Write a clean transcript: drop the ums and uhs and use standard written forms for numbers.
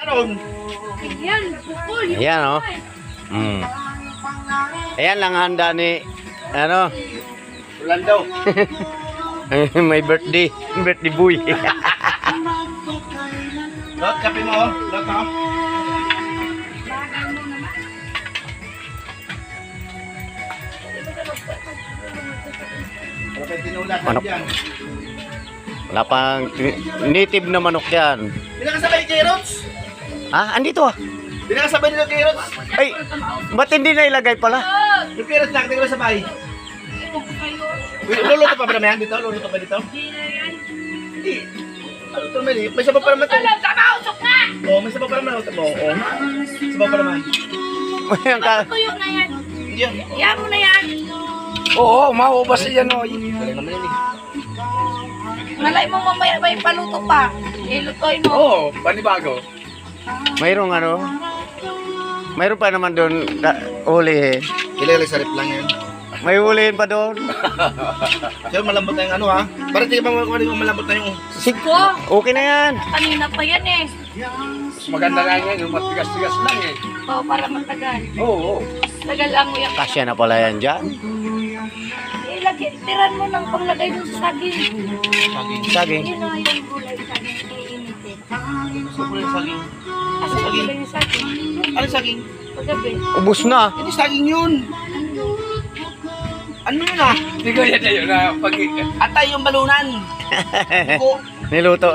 Ano? Yan, bukol. Ayan, oh. Ayan lang handa ni, ano, Orlando. may birthday boy. Lot, kape mo, oh. Lot, oh. Wala pa tinula ka Manok. dyan. Wala pang native na manok yan. Pinakasabay ni Rods. Ah, andito ah. Pinakasabay nila kay Rods. Ay, ba't hindi na ilagay pala? Yung kay Rods, nakita ko sabay. Luluto pa ba naman yan dito? Luluto pa dito? Hindi. Ano ito naman eh? May sabaw pa naman ito. Alam, sama, usok na! Oo, may sabaw pa naman ito. Oo. Sabaw pa naman. Ayan ka. Tuyo na yan. Hindi yan. Yan mo na yan. Oo, maubos yan o. Galing naman yan eh. Malay mo mamaya may paluto pa. Ilutoy mo. Oo, panibago. Mayroong ano? Mayroon pa naman doon uli eh. Kilala sa rip lang yan. May ulihin pa doon. Sir, malambot na yung ano ha. Para tingin mo kung malambot na yung... Ko, Okay na yan. kanina pa yan eh. Mas maganda nga yan, yung matigas-tigas lang eh. O, para matagal. Oo. Tagal lang mo yan. Kasya na pala yan dyan. Ilagay, tiran mo ng panglagay ng saging. Saging. Yun o, yung gulay saging. Iinitin. Gusto ko yung saging. Asa gulay yung saging? Ano saging? Paggabi. Ubus na. Hindi saging yun. Ano yun ah? Hindi ko yan na yun na pag... Atay yung balunan. Ko. Niluto.